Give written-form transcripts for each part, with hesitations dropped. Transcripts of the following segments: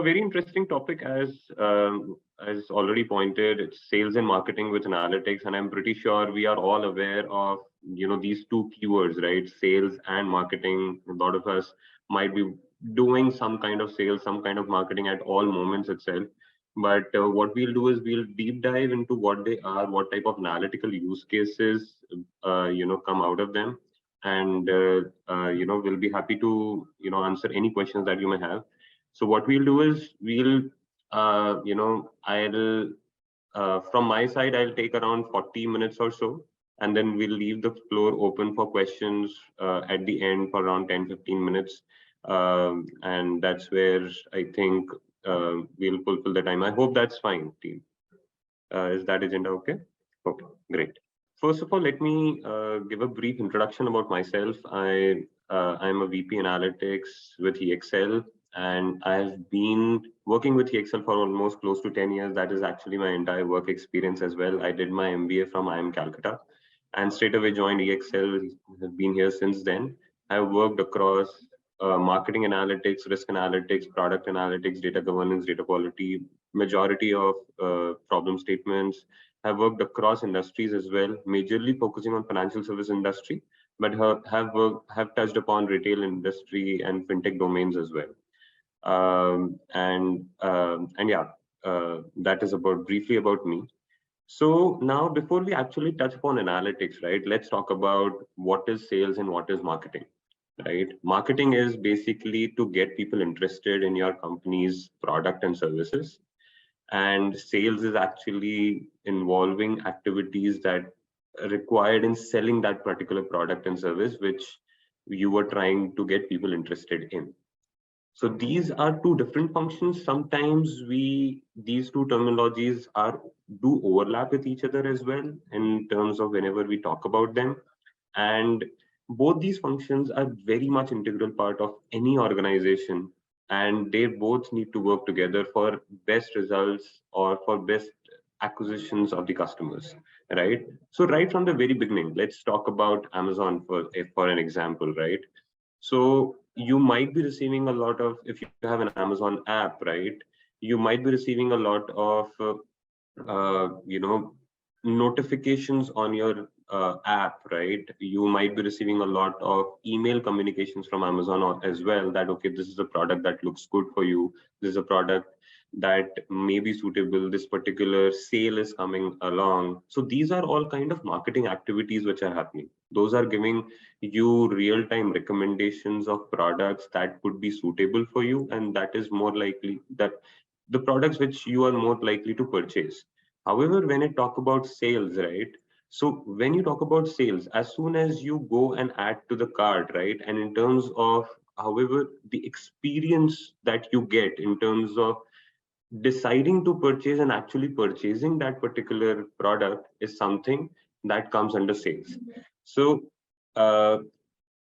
very interesting topic, as already pointed. It's sales and marketing with analytics, and I'm pretty sure we are all aware of these two keywords, right? Sales and marketing. A lot of us might be doing some kind of sales, some kind of marketing at all moments itself. But what we'll do is we'll deep dive into what they are, what type of analytical use cases come out of them, and we'll be happy to answer any questions that you may have. So what we'll do is I'll from my side, I'll take around 40 minutes or so, and then we'll leave the floor open for questions at the end for around 10-15 minutes. And that's where I think we'll fulfill the time. I hope that's fine, team. Is that agenda okay? Okay, great. First of all, let me give a brief introduction about myself. I'm a VP Analytics with EXL, and I've been working with EXL for almost close to 10 years. That is actually my entire work experience as well. I did my MBA from IIM Calcutta and straight away joined EXL. Have been here since then. I've worked across marketing analytics, risk analytics, product analytics, data governance, data quality, majority of problem statements. Have worked across industries as well, majorly focusing on financial service industry, but have touched upon retail industry and fintech domains as well. That is briefly about me. So now, before we actually touch upon analytics, right, let's talk about what is sales and what is marketing, right? Marketing is basically to get people interested in your company's product and services. And sales is actually involving activities that are required in selling that particular product and service, which you were trying to get people interested in. So these are two different functions. Sometimes these two terminologies do overlap with each other as well in terms of whenever we talk about them. And both these functions are very much integral part of any organization, and they both need to work together for best results or for best acquisitions of the customers, right? So right from the very beginning, let's talk about Amazon for an example, right? So you might be receiving a lot of, if you have an Amazon app, right, you might be receiving a lot of notifications on your app, right? You might be receiving a lot of email communications from Amazon as well, that okay, this is a product that looks good for you, this is a product that may be suitable, this particular sale is coming along. So these are all kind of marketing activities which are happening. Those are giving you real-time recommendations of products that could be suitable for you, and that is more likely that the products which you are more likely to purchase. However, when I talk about sales, right? So when you talk about sales, as soon as you go and add to the cart, right? And in terms of, however, the experience that you get in terms of deciding to purchase and actually purchasing that particular product is something that comes under sales. So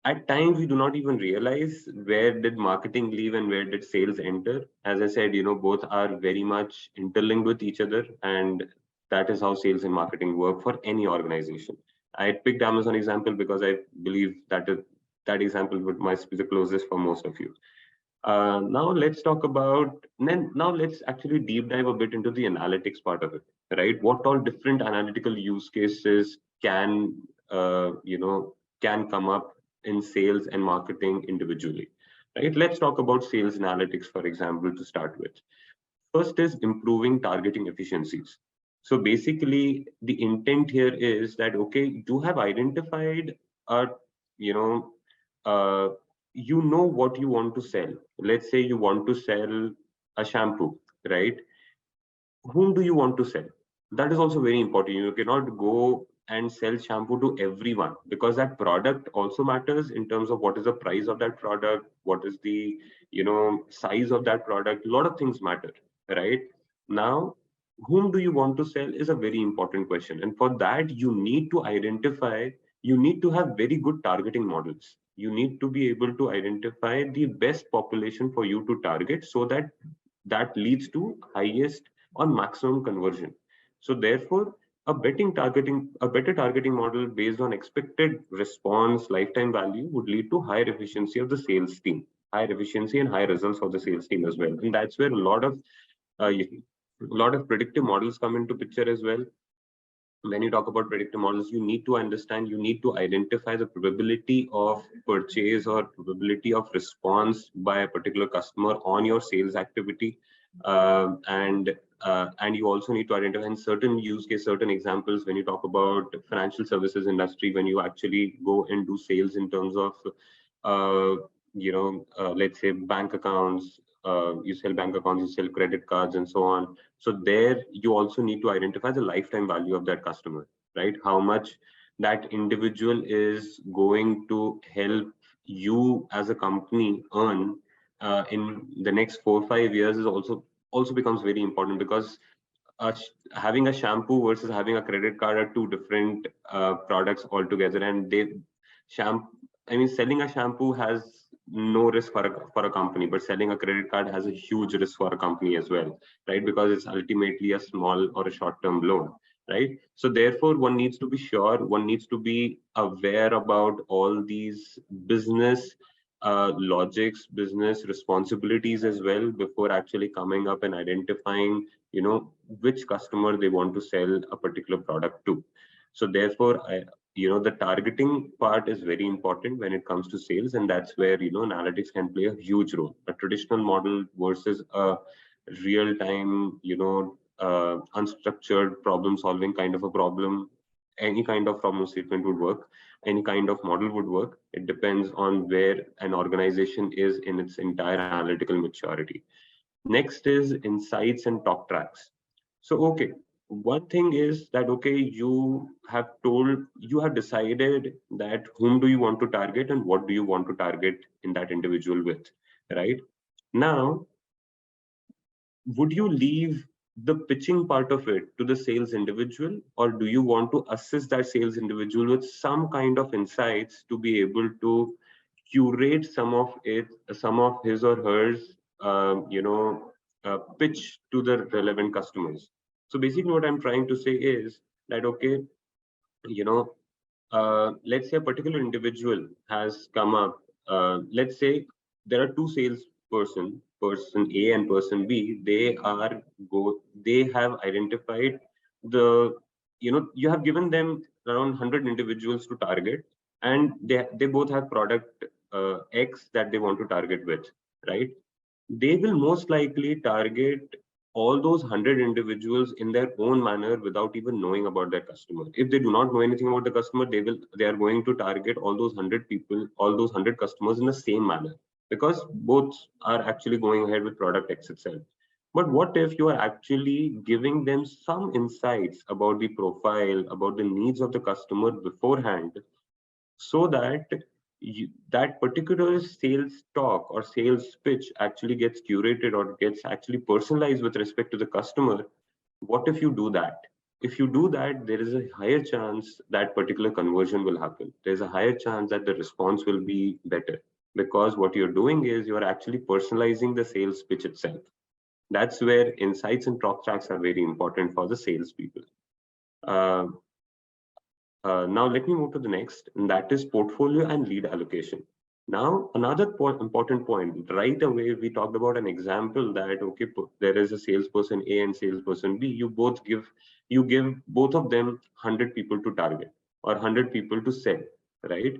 at times we do not even realize where did marketing leave and where did sales enter. As I said, both are very much interlinked with each other, and that is how sales and marketing work for any organization. I picked Amazon example because I believe that example might be the closest for most of you. Now let's talk about, now let's actually deep dive a bit into the analytics part of it, right? What all different analytical use cases can come up in sales and marketing individually, right? Let's talk about sales analytics, for example, to start with. First is improving targeting efficiencies. So basically, the intent here is that, okay, you have identified what you want to sell. Let's say you want to sell a shampoo, right? Whom do you want to sell? That is also very important. You cannot go and sell shampoo to everyone, because that product also matters in terms of what is the price of that product, what is the size of that product. A lot of things matter, right? Now, whom do you want to sell is a very important question, and for that you need to identify, you need to have very good targeting models. You need to be able to identify the best population for you to target, so that leads to highest or maximum conversion. So therefore, a better targeting model based on expected response lifetime value would lead to higher efficiency of the sales team. higher efficiency and higher results for the sales team as well. And that's where a lot of predictive models come into picture as well. When you talk about predictive models, you need to understand, you need to identify the probability of purchase or probability of response by a particular customer on your sales activity. And you also need to identify in certain use case, certain examples. When you talk about financial services industry, when you actually go and do sales in terms of let's say bank accounts, you sell bank accounts, you sell credit cards and so on. So there you also need to identify the lifetime value of that customer, right? How much that individual is going to help you as a company earn in the next 4 or 5 years is also becomes very important, because having a shampoo versus having a credit card are two different products altogether. And shampoo, I mean, selling a shampoo has no risk for a company, but selling a credit card has a huge risk for a company as well, right? Because it's ultimately a small or a short-term loan, right? So therefore, one needs to be sure, one needs to be aware about all these business logics, business responsibilities as well, before actually coming up and identifying, which customer they want to sell a particular product to. So therefore, the targeting part is very important when it comes to sales, and that's where analytics can play a huge role. A traditional model versus a real-time, unstructured problem-solving kind of a problem. Any kind of problem statement would work. Any kind of model would work. It depends on where an organization is in its entire analytical maturity. Next is insights and talk tracks. So, okay, one thing is that, okay, you have decided that whom do you want to target and what do you want to target in that individual with, right? Now, would you leave the pitching part of it to the sales individual, or do you want to assist that sales individual with some kind of insights to be able to curate some of his or hers, pitch to the relevant customers? So basically, what I'm trying to say is that, okay, you know, let's say a particular individual has come up. Let's say there are two sales person A and person B. They have identified you have given them around 100 individuals to target, and they both have product X that they want to target with, right? They will most likely target all those 100 individuals in their own manner without even knowing about their customer. If they do not know anything about the customer, they are going to target all those 100 people, all those 100 customers in the same manner, because both are actually going ahead with product X itself. But what if you are actually giving them some insights about the profile, about the needs of the customer beforehand, so that that particular sales talk or sales pitch actually gets curated or gets actually personalized with respect to the customer? What if you do that? If you do that, there is a higher chance that particular conversion will happen. There's a higher chance that the response will be better, because what you're doing is you're actually personalizing the sales pitch itself. That's where insights and talk tracks are very important for the salespeople. Uh, now let me move to the next, and that is portfolio and lead allocation. Now, another important point, right away, we talked about an example that, okay, there is a salesperson A and salesperson B. You give both of them 100 people to target or 100 people to sell, right?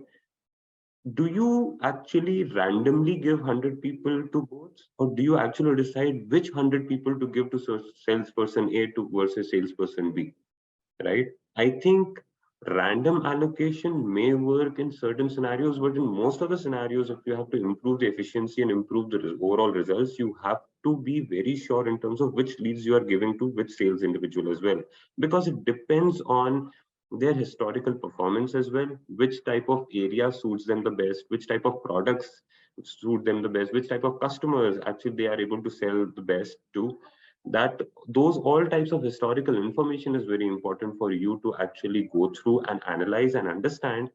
Do you actually randomly give 100 people to both, or do you actually decide which 100 people to give to salesperson A to versus salesperson B? Right? I think random allocation may work in certain scenarios, but in most of the scenarios, if you have to improve the efficiency and improve the overall results, you have to be very sure in terms of which leads you are giving to which sales individual as well, because it depends on their historical performance as well, which type of area suits them the best, which type of products suit them the best, which type of customers actually they are able to sell the best to. That those all types of historical information is very important for you to actually go through and analyze and understand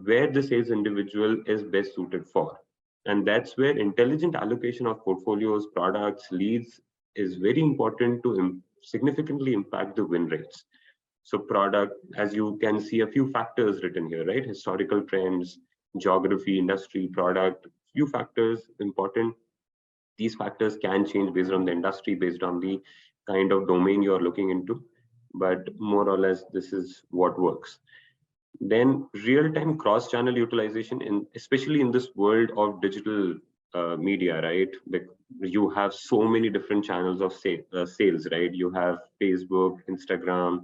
where the sales individual is best suited for. And that's where intelligent allocation of portfolios, products, leads is very important to significantly impact the win rates. So product, as you can see, a few factors written here, right? Historical trends, geography, industry, product, few factors important. These factors can change based on the industry, based on the kind of domain you are looking into, but more or less this is what works. Then real-time cross-channel utilization, in especially in this world of digital media, right? You have so many different channels of sales, right? You have Facebook, Instagram,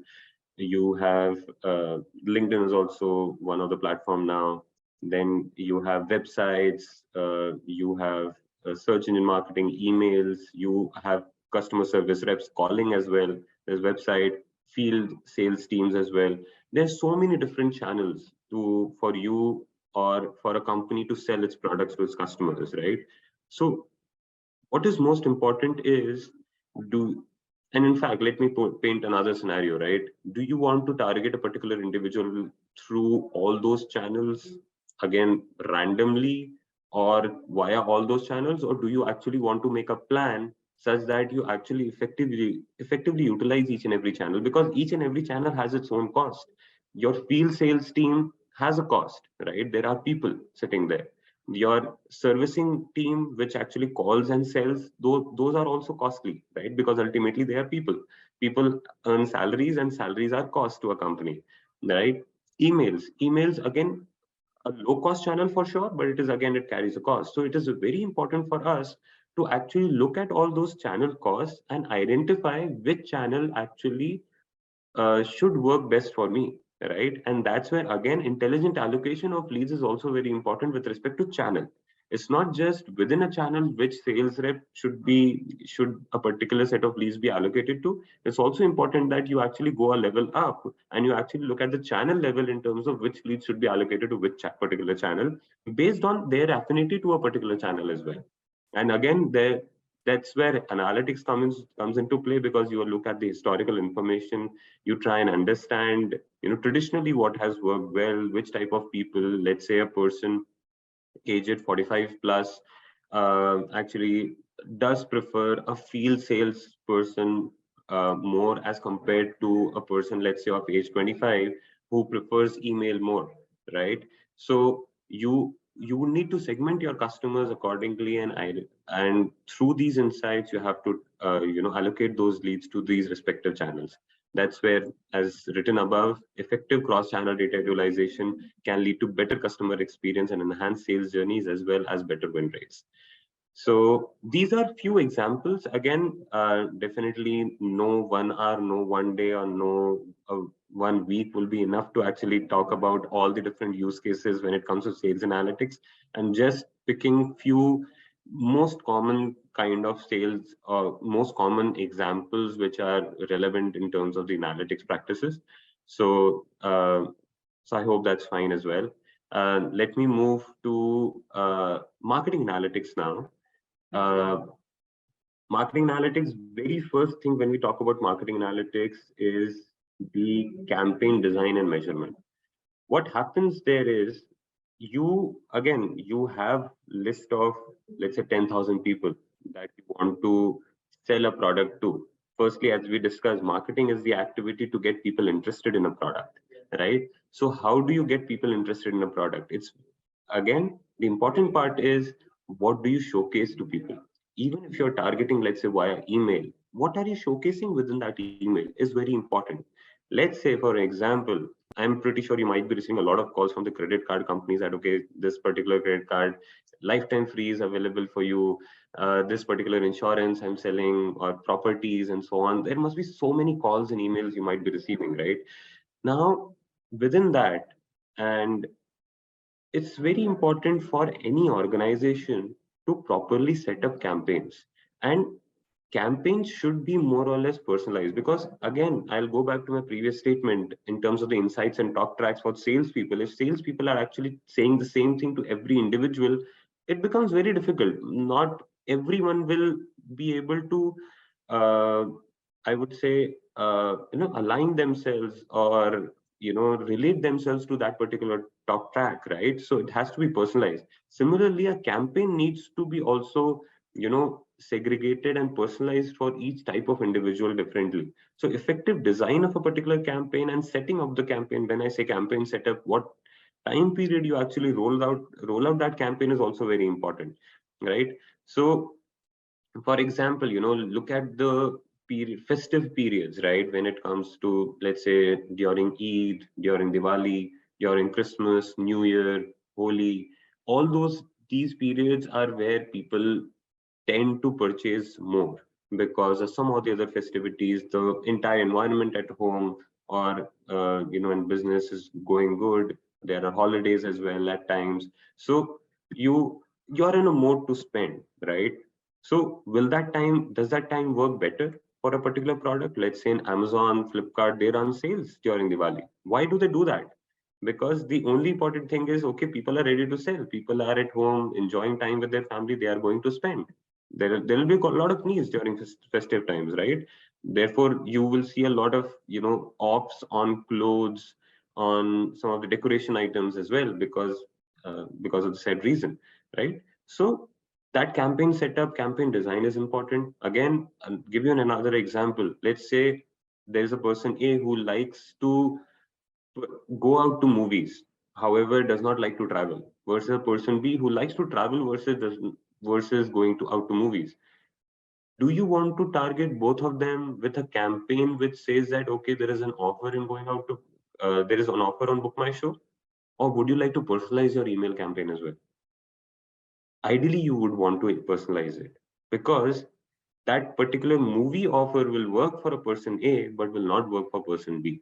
you have LinkedIn is also one of the platform now. Then you have websites, you have search engine marketing, emails, you have customer service reps calling as well. There's website, field sales teams as well. There's so many different channels to for you or for a company to sell its products to its customers, right? So what is most important is, do and in fact, let me paint another scenario, right? Do you want to target a particular individual through all those channels, again randomly, or via all those channels, or do you actually want to make a plan such that you actually effectively utilize each and every channel? Because each and every channel has its own cost. Your field sales team has a cost, right? There are people sitting there. Your servicing team, which actually calls and sells, those are also costly, right? Because ultimately they are people. People earn salaries, and salaries are cost to a company, right? Emails again, a low cost channel for sure, but it is again, it carries a cost. So it is very important for us to actually look at all those channel costs and identify which channel actually should work best for me, right? And that's where again, intelligent allocation of leads is also very important with respect to channel. It's not just within a channel which sales rep should a particular set of leads be allocated to. It's also important that you actually go a level up and you actually look at the channel level in terms of which leads should be allocated to which particular channel based on their affinity to a particular channel as well. And again, that's where analytics comes into play, because you look at the historical information, you try and understand, traditionally what has worked well, which type of people, let's say a person aged 45 plus actually does prefer a field sales person more as compared to a person, let's say, of age 25 who prefers email more, right? So you would need to segment your customers accordingly, and through these insights you have to allocate those leads to these respective channels. That's where, as written above, effective cross-channel data utilization can lead to better customer experience and enhanced sales journeys as well as better win rates. So these are few examples. Again, definitely no 1 hour, no 1 day, or no 1 week will be enough to actually talk about all the different use cases when it comes to sales analytics. And just picking few most common kind of sales or most common examples which are relevant in terms of the analytics practices. So, so I hope that's fine as well. Let me move to marketing analytics now. Uh, Marketing analytics, very first thing when we talk about marketing analytics is the campaign design and measurement. What happens there is, you have list of, let's say, 10,000 people that you want to sell a product to. Firstly, as we discussed, marketing is the activity to get people interested in a product, right? So how do you get people interested in a product? It's, again, the important part is, what do you showcase to people? Even if you're targeting, let's say, via email, what are you showcasing within that email is very important. Let's say, for example, I'm pretty sure you might be receiving a lot of calls from the credit card companies that, okay, this particular credit card, lifetime free is available for you. This particular insurance I'm selling, or properties, and so on. There must be so many calls and emails you might be receiving, right? Now, within that, and it's very important for any organization to properly set up campaigns. And campaigns should be more or less personalized, because again, I'll go back to my previous statement in terms of the insights and talk tracks for salespeople. If salespeople are actually saying the same thing to every individual, it becomes very difficult. Not everyone will be able to, uh, I would say, align themselves, or relate themselves to that particular talk track, right? So it has to be personalized. Similarly, a campaign needs to be also, segregated and personalized for each type of individual differently. So effective design of a particular campaign and setting up the campaign, when I say campaign setup, what time period you actually roll out that campaign is also very important, right? So for example, look at the festive periods, right? When it comes to, let's say, during Eid, during Diwali, during Christmas, New Year, Holi, all these periods are where people tend to purchase more, because of some of the other festivities, the entire environment at home or in business is going good. There are holidays as well at times, so you're in a mode to spend, right? So does that time work better for a particular product? Let's say in Amazon, Flipkart, they run sales during Diwali. Why do they do that? Because the only important thing is, okay, people are ready to sell, people are at home enjoying time with their family, they are going to spend. There will be a lot of needs during festive times, right? Therefore you will see a lot of offs on clothes, on some of the decoration items as well, because of the said reason, right? So that campaign setup, campaign design is important. Again, I'll give you another example. Let's say there's a person A who likes to go out to movies, however does not like to travel, versus a person B who likes to travel versus going to out to movies. Do you want to target both of them with a campaign which says that, okay, there is an offer in going out to there is an offer on Book My Show, or would you like to personalize your email campaign as well? Ideally you would want to personalize it, because that particular movie offer will work for a person A but will not work for person B.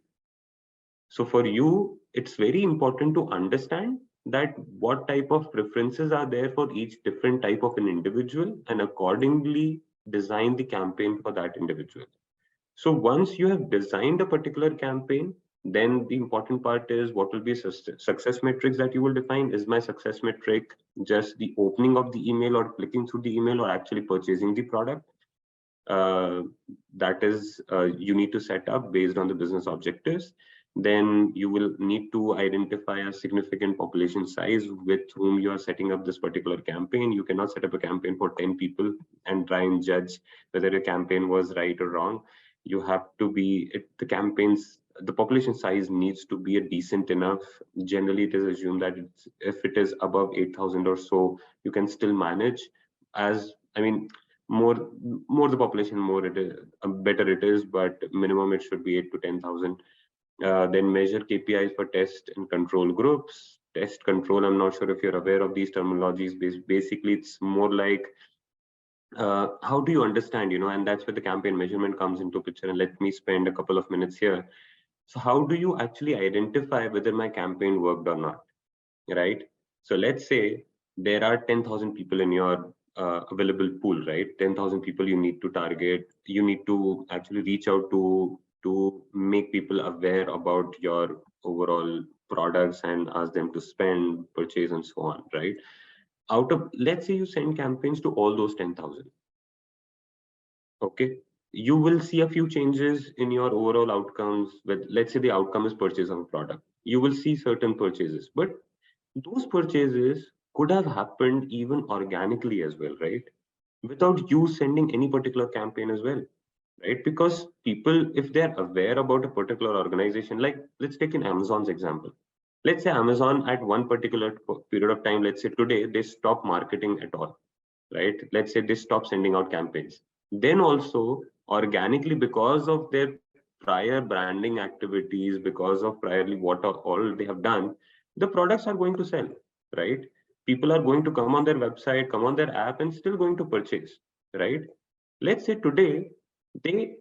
So for you, it's very important to understand that what type of preferences are there for each different type of an individual, and accordingly design the campaign for that individual. So once you have designed a particular campaign, then the important part is what will be success metrics that you will define. Is my success metric just the opening of the email or clicking through the email or actually purchasing the product? uh, that is you need to set up based on the business objectives. Then you will need to identify a significant population size with whom you are setting up this particular campaign. You cannot set up a campaign for 10 people and try and judge whether a campaign was right or wrong. You have to be the population size needs to be a decent enough. Generally it is assumed that if it is above 8,000 or so, you can still manage. As I mean, more the population, more it is, better it is, but minimum it should be 8 to 10,000. Then measure KPIs for test and control groups. Test control, I'm not sure if you're aware of these terminologies. Basically it's more like how do you understand, and that's where the campaign measurement comes into picture. And let me spend a couple of minutes here. So how do you actually identify whether my campaign worked or not, right? So let's say there are 10,000 people in your available pool, right? 10,000 people you need to target. You need to actually reach out to make people aware about your overall products and ask them to spend, purchase, and so on, right? Out of, let's say you send campaigns to all those 10,000, okay? You will see a few changes in your overall outcomes. With, let's say the outcome is purchase of a product, you will see certain purchases, but those purchases could have happened even organically as well, right? Without you sending any particular campaign as well, right? Because people, if they're aware about a particular organization, like let's take in Amazon's example. Let's say Amazon at one particular period of time, let's say today, they stop marketing at all, right? Let's say they stop sending out campaigns. Then also organically, because of their prior branding activities, because of priorly what all they have done, the products are going to sell, right? People are going to come on their website, come on their app, and still going to purchase, right? Let's say today they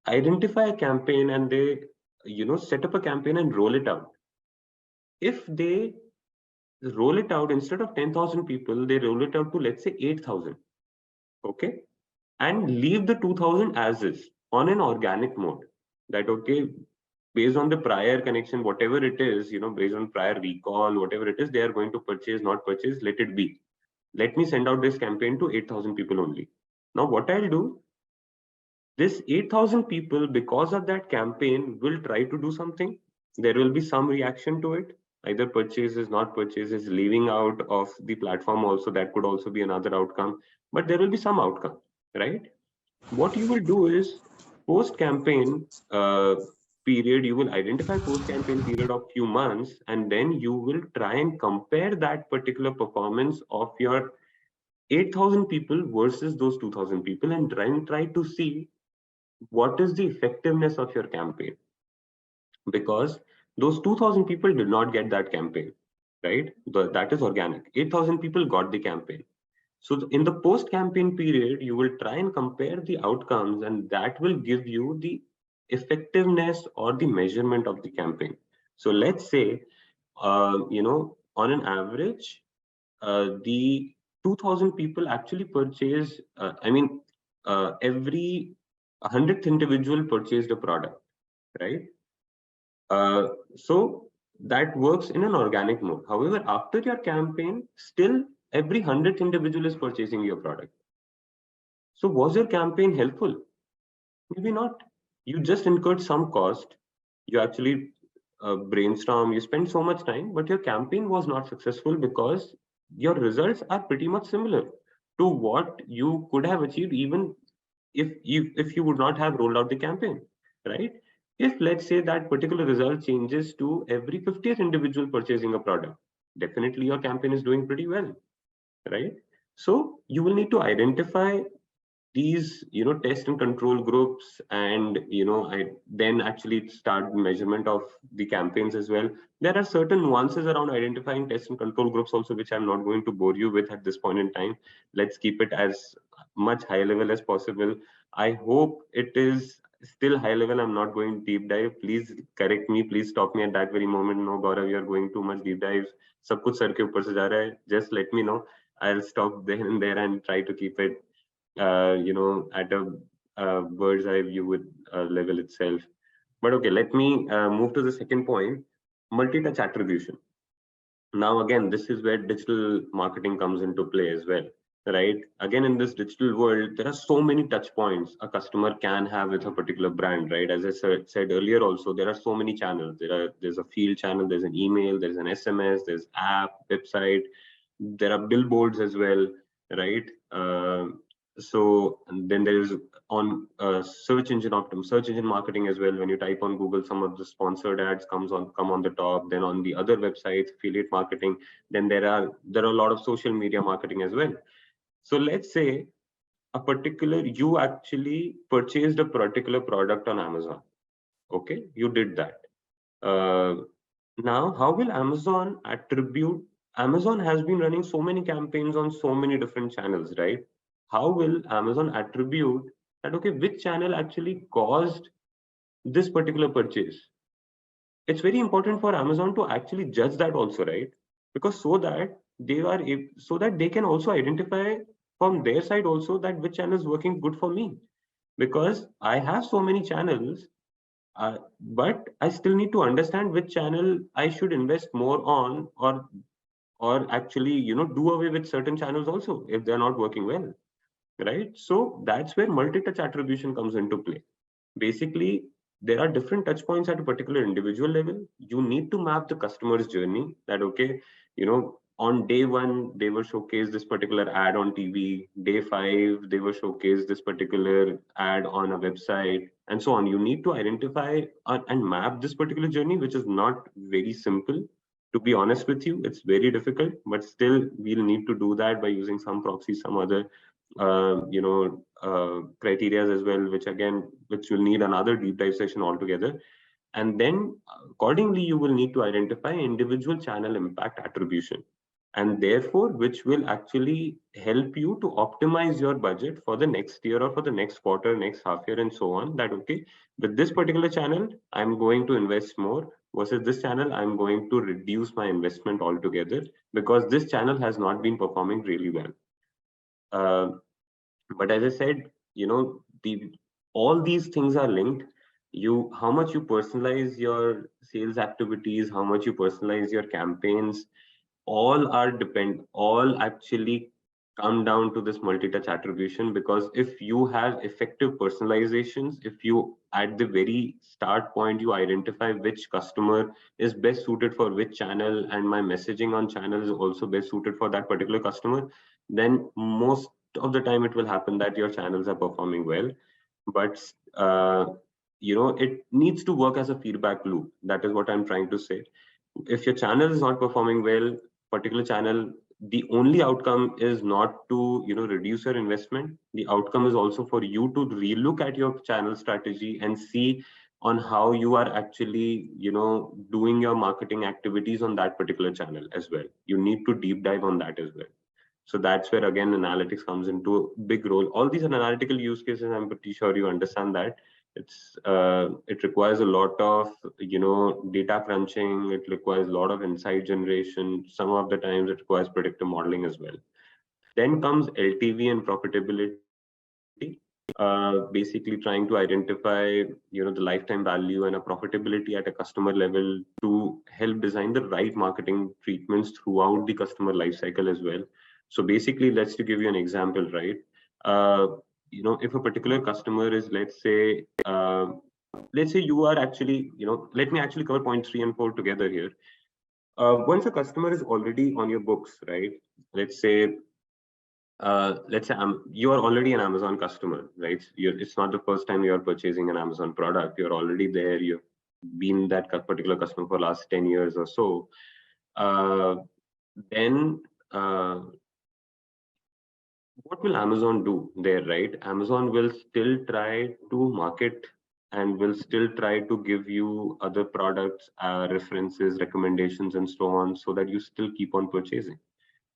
identify a campaign and they set up a campaign and roll it out. If they roll it out, instead of 10,000 people, they roll it out to, let's say, 8,000, okay, and leave the 2,000 as is on an organic mode. That, okay, based on the prior connection, whatever it is, based on prior recall, whatever it is, they are going to purchase, not purchase, let it be. Let me send out this campaign to 8,000 people only. Now what I'll do, this 8,000 people, because of that campaign, will try to do something. There will be some reaction to it, either purchases, not purchases, leaving out of the platform also. That could also be another outcome, but there will be some outcome, right? What you will do is, post campaign, period, you will identify post-campaign period of few months, and then you will try and compare that particular performance of your 8,000 people versus those 2,000 people, and try to see what is the effectiveness of your campaign, because those 2,000 people did not get that campaign, right? That is organic. 8,000 people got the campaign. So in the post-campaign period, you will try and compare the outcomes, and that will give you the effectiveness or the measurement of the campaign. So let's say, on an average, the 2,000 people actually purchase, every 100th individual purchased a product, right? So that works in an organic mode. However, after your campaign, still every 100th individual is purchasing your product. So was your campaign helpful? Maybe not. You just incurred some cost. You actually brainstorm, you spend so much time, but your campaign was not successful because your results are pretty much similar to what you could have achieved even if you would not have rolled out the campaign, right? If let's say that particular result changes to every 50th individual purchasing a product, definitely your campaign is doing pretty well, right? So you will need to identify these test and control groups, and I then actually start measurement of the campaigns as well. There are certain nuances around identifying test and control groups also, which I'm not going to bore you with at this point in time. Let's keep it as much high level as possible. I hope it is still high level. I'm not going deep dive. Please correct me, please stop me at that very moment. No Gaurav, you're going too much deep dive, सब कुछ sir के ऊपर से जा रहा है. Just let me know. I'll stop there and there and try to keep it at a bird's eye view with level itself. But okay, let me move to the second point, multi-touch attribution. Now, again, this is where digital marketing comes into play as well, right? Again, in this digital world, there are so many touch points a customer can have with a particular brand, right? As I said earlier, also, there are so many channels. There's a field channel, there's an email, there's an SMS, there's app, website, there are billboards as well, right? So then there is on search engine marketing as well. When you type on Google, some of the sponsored ads come on the top. Then on the other websites, affiliate marketing. Then there are a lot of social media marketing as well. So let's say you actually purchased a particular product on Amazon. Okay, you did that. Now, how will Amazon attribute? Amazon has been running so many campaigns on so many different channels, right? How will Amazon attribute that, okay, which channel actually caused this particular purchase? It's very important for Amazon to actually judge that also, right? Because so that they can also identify from their side also that which channel is working good for me. Because I have so many channels, but I still need to understand which channel I should invest more on, or actually do away with certain channels also if they're not working well, right? So that's where multi-touch attribution comes into play. Basically, there are different touch points at a particular individual level. You need to map the customer's journey, that okay, on day one they were showcased this particular ad on TV, day 5 they were showcased this particular ad on a website, and so on. You need to identify and map this particular journey, which is not very simple. To be honest with you, it's very difficult, but still we'll need to do that by using some proxies, some other criteria as well, which will need another deep dive session altogether. And then accordingly, you will need to identify individual channel impact attribution, and therefore which will actually help you to optimize your budget for the next year or for the next quarter, next half year, and so on. That okay, with this particular channel I'm going to invest more, versus this channel I'm going to reduce my investment altogether because this channel has not been performing really well. But as I said, all these things are linked. How much you personalize your sales activities, how much you personalize your campaigns, all actually come down to this multi-touch attribution. Because if you have effective personalizations, if you at the very start point you identify which customer is best suited for which channel, and my messaging on channel is also best suited for that particular customer, then most of the time it will happen that your channels are performing well. But it needs to work as a feedback loop. That is what I'm trying to say. If your channel is not performing well, particular channel, the only outcome is not to reduce your investment. The outcome is also for you to relook at your channel strategy and see on how you are actually doing your marketing activities on that particular channel as well. You need to deep dive on that as well. So that's where again analytics comes into a big role. All these are analytical use cases. I'm pretty sure you understand that. It requires a lot of data crunching. It requires a lot of insight generation. Some of the times it requires predictive modeling as well. Then comes LTV and profitability. Basically trying to identify the lifetime value and a profitability at a customer level to help design the right marketing treatments throughout the customer life cycle as well. So basically, let's to give you an example, right? If a particular customer is, let's say you are actually, let me actually cover point 3 and 4 together here. Once a customer is already on your books, right? Let's say you are already an Amazon customer, right? It's not the first time you are purchasing an Amazon product. You're already there. You've been that particular customer for the last 10 years or so. Then what will Amazon do there, right? Amazon will still try to market and will still try to give you other products, references, recommendations, and so on, so that you still keep on purchasing,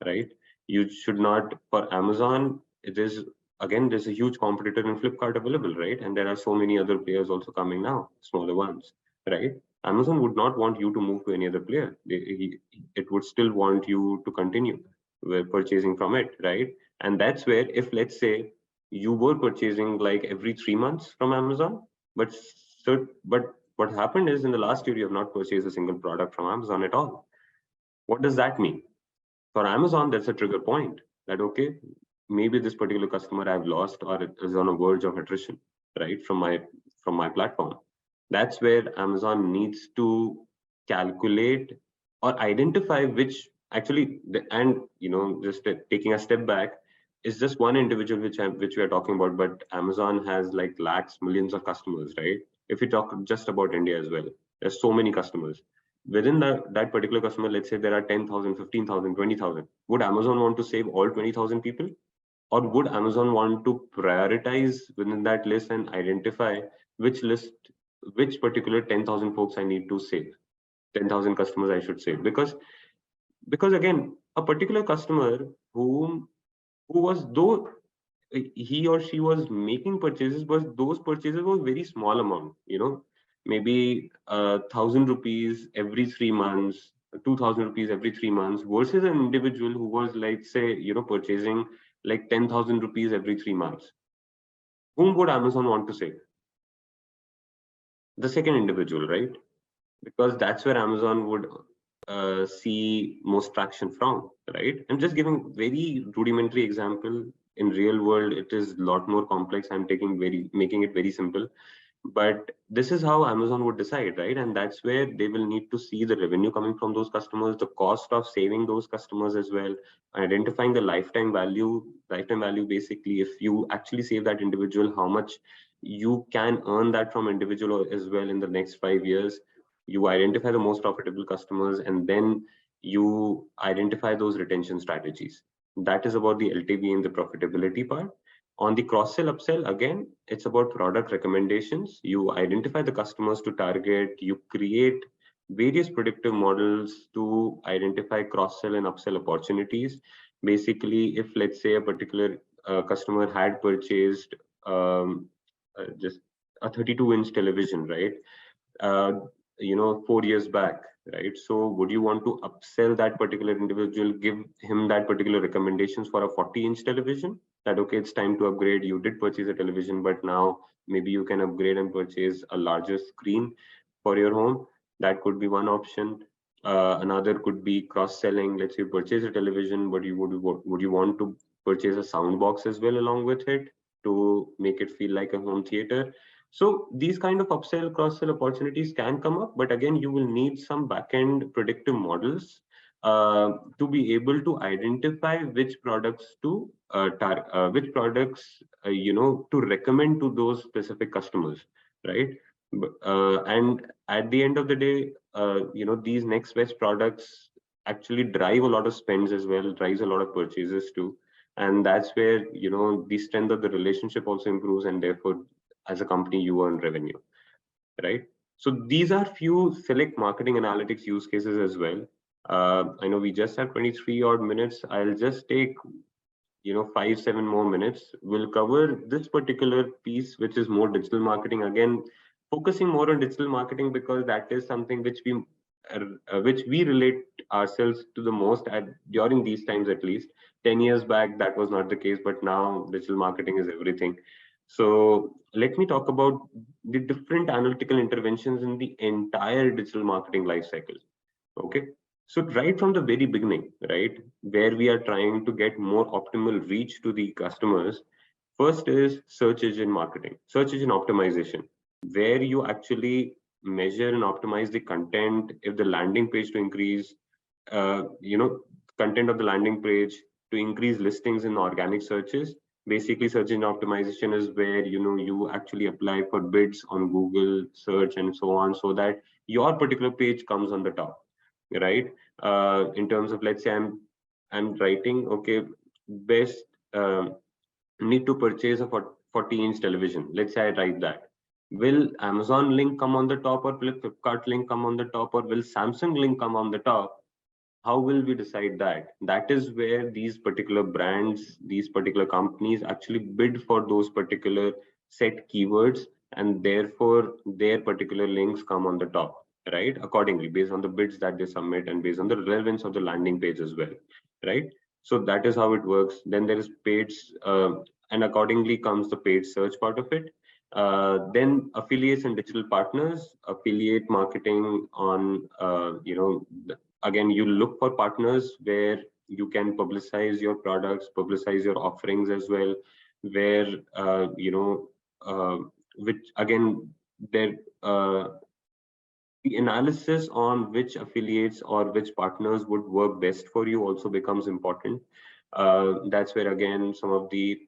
right? You should not, for Amazon, there's a huge competitor in Flipkart available, right? And there are so many other players also coming now, smaller ones, right? Amazon would not want you to move to any other player. It would still want you to continue with purchasing from it, right? And that's where, if let's say you were purchasing like every 3 months from Amazon, but what happened is in the last year you have not purchased a single product from Amazon at all. What does that mean? For Amazon, that's a trigger point that, okay, maybe this particular customer I've lost or it is on a verge of attrition, right, from my platform. That's where Amazon needs to calculate or identify which actually, just taking a step back, is just one individual which we are talking about, but Amazon has like lakhs, millions of customers, right? If we talk just about India as well, there's so many customers. Within that particular customer, let's say there are 10,000, 15,000, 20,000. Would Amazon want to save all 20,000 people? Or would Amazon want to prioritize within that list and identify which particular 10,000 folks I need to save, 10,000 customers I should save? Because again, a particular customer who was, though he or she was making purchases, but those purchases were very small amount, maybe 1,000 rupees every 3 months, 2,000 rupees every 3 months, versus an individual who was, like, say, purchasing like 10,000 rupees every 3 months. Whom would Amazon want to save? The second individual, right? Because that's where Amazon would see most traction from, right? I'm just giving very rudimentary example. In real world, it is a lot more complex. I'm making it very simple. But this is how Amazon would decide, right? And that's where they will need to see the revenue coming from those customers, the cost of saving those customers as well, identifying the lifetime value. Lifetime value, basically, if you actually save that individual, how much you can earn that from individual as well in the next 5 years. You identify the most profitable customers, and then you identify those retention strategies. That is about the LTV and the profitability part. On the cross-sell upsell, again, it's about product recommendations. You identify the customers to target, you create various predictive models to identify cross-sell and upsell opportunities. Basically, if let's say a particular customer had purchased just a 32-inch television, right? 4 years back, right? So would you want to upsell that particular individual, give him that particular recommendations for a 40-inch television? That, okay, it's time to upgrade. You did purchase a television, but now maybe you can upgrade and purchase a larger screen for your home. That could be one option. Another could be cross-selling. Let's say you purchase a television, but would you want to purchase a sound box as well along with it to make it feel like a home theater? So these kind of upsell, cross-sell opportunities can come up, but again, you will need some back-end predictive models to be able to identify which products to to recommend to those specific customers, right? And at the end of the day, these next best products actually drive a lot of spends as well, drives a lot of purchases too. And that's where, the strength of the relationship also improves, and therefore, as a company, you earn revenue, right? So these are few select marketing analytics use cases as well. I know we just have 23 odd minutes. I'll just take 5 7 more minutes. We'll cover this particular piece, which is more digital marketing, again focusing more on digital marketing because that is something which we relate ourselves to the most at during these times. At least 10 years back that was not the case, but now digital marketing is everything. So let me talk about the different analytical interventions in the entire digital marketing life cycle. Okay. So right from the very beginning, right, where we are trying to get more optimal reach to the customers, first is search engine marketing, search engine optimization, where you actually measure and optimize the content. If the landing page to increase, content of the landing page to increase listings in organic searches. Basically, search engine optimization is where you actually apply for bids on Google search and so on, so that your particular page comes on the top, right? In terms of, let's say I'm writing, okay, best need to purchase a 40-inch television. Let's say I write that. Will Amazon link come on the top, or will Flipkart link come on the top, or will Samsung link come on the top? How will we decide that? That is where these particular brands, these particular companies actually bid for those particular set keywords, and therefore their particular links come on the top, right? Accordingly, based on the bids that they submit and based on the relevance of the landing page as well, right? So that is how it works. Then there is paid, and accordingly comes the paid search part of it. Then affiliates and digital partners, affiliate marketing on, again, you look for partners where you can publicize your products, publicize your offerings as well, where, which again, there, the analysis on which affiliates or which partners would work best for you also becomes important. That's where again some of the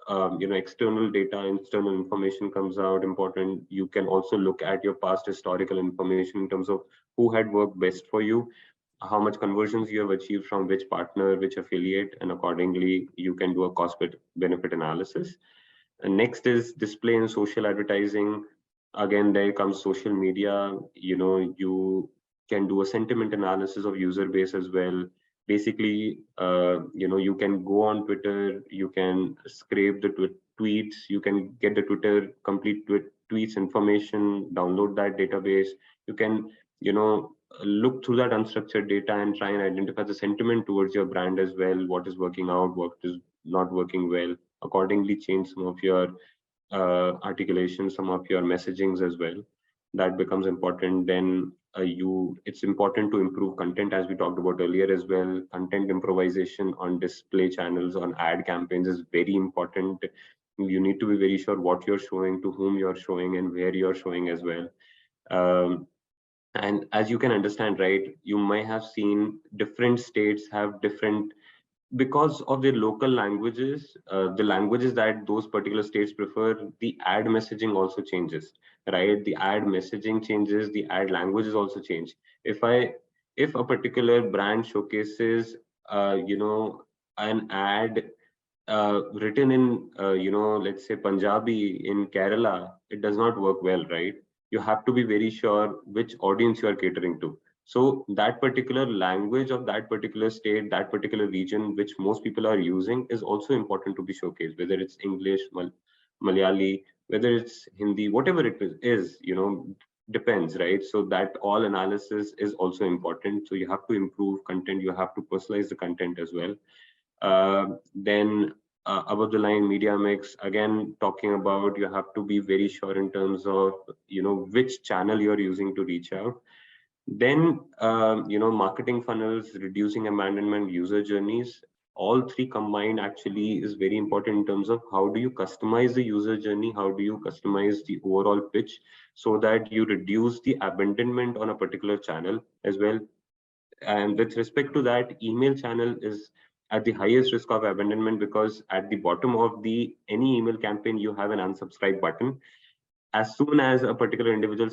external data, external information comes out important. You can also look at your past historical information in terms of who had worked best for you, how much conversions you have achieved from which partner, which affiliate, and accordingly you can do a cost benefit analysis. And next is display and social advertising. Again, there comes social media. You can do a sentiment analysis of user base as well. Basically, you can go on Twitter, you can scrape the tweets, you can get the Twitter complete tweets information, download that database. You can, look through that unstructured data and try and identify the sentiment towards your brand as well, what is working out, what is not working well. Accordingly, change some of your articulation, some of your messagings as well. That becomes important. Then it's important to improve content, as we talked about earlier as well. Content improvisation on display channels, on ad campaigns is very important. You need to be very sure what you're showing, to whom you're showing, and where you're showing as well. And as you can understand, right, you may have seen different states have different, because of their local languages, the languages that those particular states prefer, the ad messaging also changes, right? The ad messaging changes, the ad languages also change. If a particular brand showcases, an ad written in, let's say Punjabi in Kerala, it does not work well, right? You have to be very sure which audience you are catering to. So that particular language of that particular state, that particular region, which most people are using, is also important to be showcased, whether it's English, Malayali, whether it's Hindi, whatever it is, depends, right? So that all analysis is also important. So you have to improve content, you have to personalize the content as well. Then above the line media mix, again talking about, you have to be very sure in terms of which channel you're using to reach out. Then marketing funnels, reducing abandonment, user journeys, all three combined actually is very important in terms of how do you customize the user journey, how do you customize the overall pitch, so that you reduce the abandonment on a particular channel as well. And with respect to that, email channel is at the highest risk of abandonment, because at the bottom of the any email campaign you have an unsubscribe button. as soon as a particular individual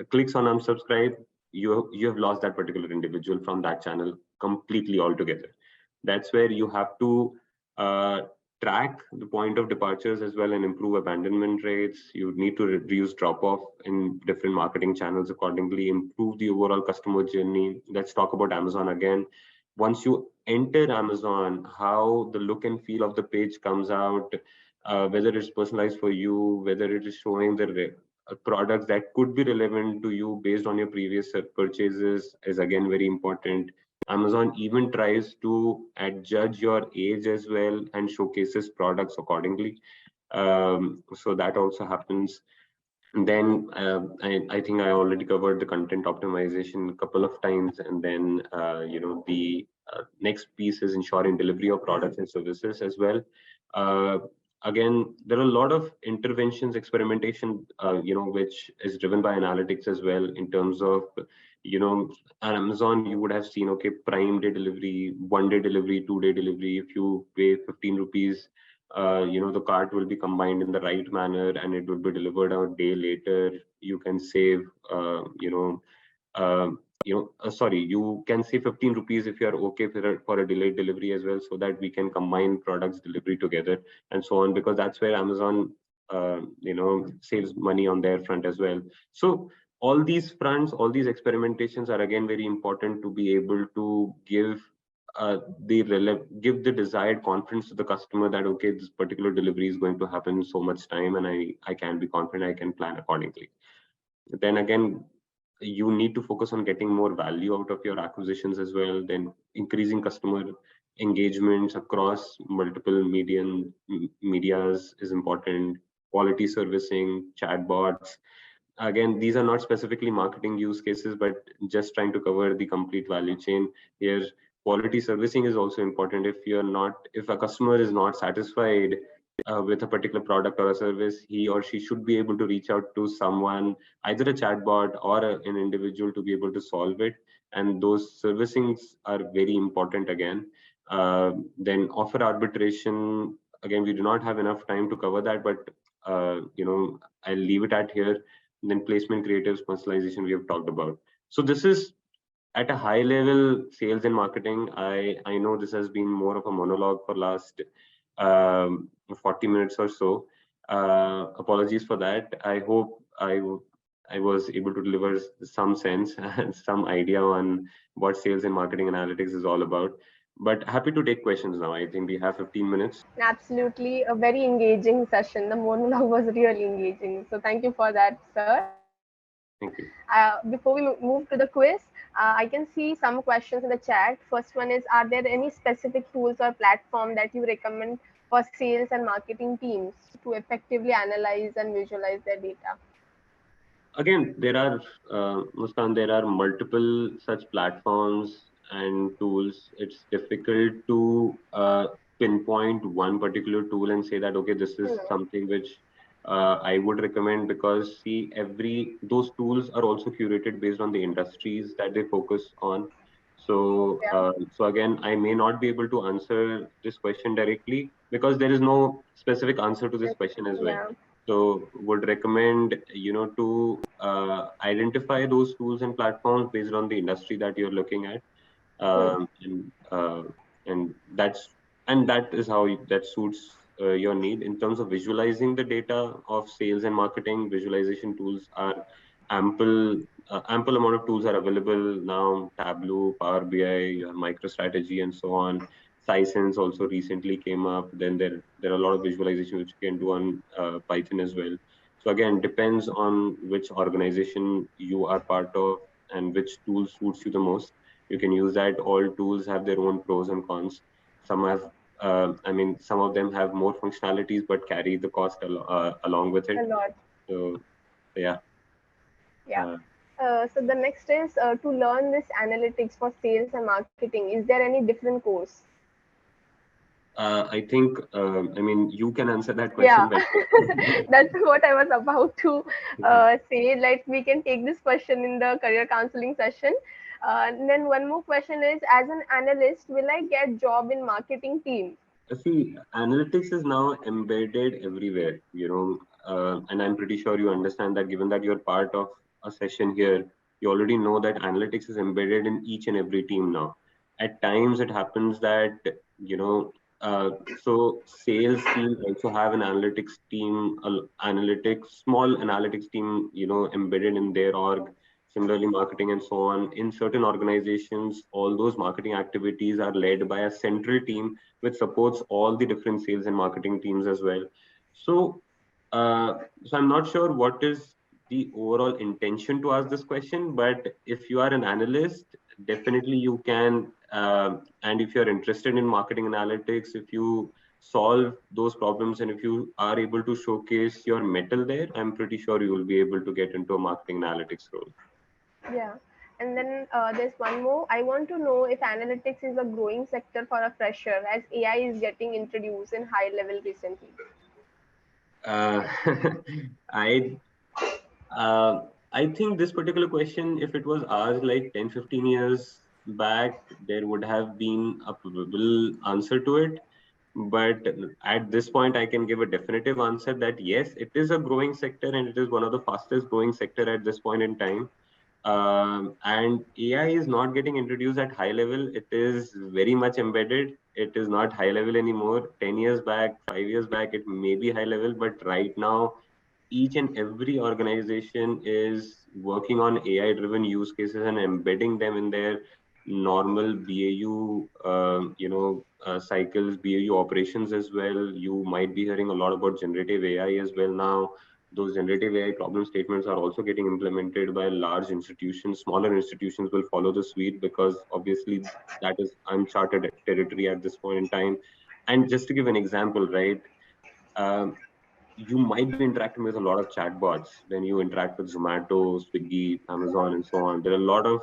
clicks on unsubscribe, you have lost that particular individual from that channel completely altogether. That's where you have to uh, track the point of departures as well and improve abandonment rates. You need to reduce drop off in different marketing channels accordingly, improve the overall customer journey. Let's talk about Amazon again. Once you enter Amazon, how the look and feel of the page comes out, whether it's personalized for you, whether it is showing the products that could be relevant to you based on your previous purchases is again very important. Amazon even tries to adjudge your age as well and showcases products accordingly. So that also happens. And then I think I already covered the content optimization a couple of times. And then, the next piece is ensuring delivery of products and services as well. Uh, Again, there are a lot of interventions, experimentation, which is driven by analytics as well in terms of, on Amazon, you would have seen, okay, Prime Day delivery, 1 day delivery, 2 day delivery. If you pay 15 rupees, the cart will be combined in the right manner and it will be delivered a day later. You can save, sorry, you can save 15 rupees if you are okay for a delayed delivery as well, so that we can combine products delivery together and so on, because that's where Amazon, saves money on their front as well. So all these fronts, all these experimentations are again very important to be able to give give the desired confidence to the customer that okay, this particular delivery is going to happen in so much time, and I can be confident, I can plan accordingly. Then again, you need to focus on getting more value out of your acquisitions as well. Then increasing customer engagements across multiple medias is important. Quality servicing, chatbots. Again, these are not specifically marketing use cases, but just trying to cover the complete value chain here. Quality servicing is also important. If a customer is not satisfied with a particular product or a service, he or she should be able to reach out to someone, either a chatbot or an individual, to be able to solve it. And those servicings are very important again. Then offer arbitration. Again, we do not have enough time to cover that, but I'll leave it at here. And then placement, creatives, personalization, we have talked about. So this is at a high level sales and marketing. I know this has been more of a monologue for last 40 minutes or so. Apologies for that. I hope I was able to deliver some sense and some idea on what sales and marketing analytics is all about. But happy to take questions now. I think we have 15 minutes. Absolutely, a very engaging session. The monologue was really engaging. So thank you for that, sir. Thank you. Before we move to the quiz, I can see some questions in the chat. First one is, are there any specific tools or platform that you recommend for sales and marketing teams to effectively analyze and visualize their data? Again, there are, Muskan, there are multiple such platforms and tools. It's difficult to pinpoint one particular tool and say that, okay, this is Hmm. something which I would recommend, because see, those tools are also curated based on the industries that they focus on. So, Yeah. so again, I may not be able to answer this question directly because there is no specific answer to this question as well. Yeah. So would recommend, to identify those tools and platforms based on the industry that you're looking at. Hmm. And that is how that suits your need. In terms of visualizing the data of sales and marketing, visualization tools are ample amount of tools are available now. Tableau, Power BI, you have MicroStrategy, and so on. Sisense also recently came up. Then there are a lot of visualization which you can do on Python as well. So again, depends on which organization you are part of and which tool suits you the most. You can use that. All tools have their own pros and cons. Some have, some of them have more functionalities but carry the cost along with A it. lot. So yeah. Yeah. uh, So the next is, to learn this analytics for sales and marketing. Is there any different course? I think, you can answer that Yeah, question better. that's what I was about to say. Like, we can take this question in the career counseling session. And then one more question is, as an analyst, will I get job in marketing team? See, analytics is now embedded everywhere. and I'm pretty sure you understand that given that you're part of a session here, you already know that analytics is embedded in each and every team now. At times, it happens that, so sales team also have an analytics team, small analytics team, embedded in their org. Similarly, marketing and so on. In certain organizations, all those marketing activities are led by a central team which supports all the different sales and marketing teams as well. So, so I'm not sure what is the overall intention to ask this question, but if you are an analyst, definitely you can. And if you're interested in marketing analytics, if you solve those problems and if you are able to showcase your metal there, I'm pretty sure you will be able to get into a marketing analytics role. Yeah. And then there's one more. I want to know if analytics is a growing sector for a fresher as AI is getting introduced in high level recently. Uh, I uh, I think this particular question, if it was asked like 10, 15 years back, there would have been a probable answer to it. But at this point, I can give a definitive answer that yes, it is a growing sector and it is one of the fastest growing sector at this point in time. And AI is not getting introduced at high level. It is very much embedded. It is not high level anymore. 10 years back, 5 years back, it may be high level, but right now, each and every organization is working on AI driven use cases and embedding them in their normal BAU, cycles, BAU operations as well. You might be hearing a lot about generative AI as well now. Those generative AI problem statements are also getting implemented by large institutions. Smaller institutions will follow the suite because obviously that is uncharted territory at this point in time. And just to give an example, right? Um, you might be interacting with a lot of chatbots when you interact with Zomato, Swiggy, Amazon, and so on. There are a lot of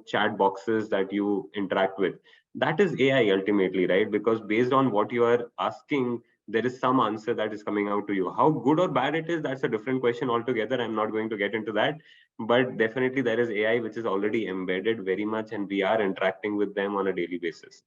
chat boxes that you interact with. That is AI ultimately, right? Because based on what you are asking, there is some answer that is coming out to you. How good or bad it is, that's a different question altogether. I'm not going to get into that, but definitely there is AI which is already embedded very much, and we are interacting with them on a daily basis.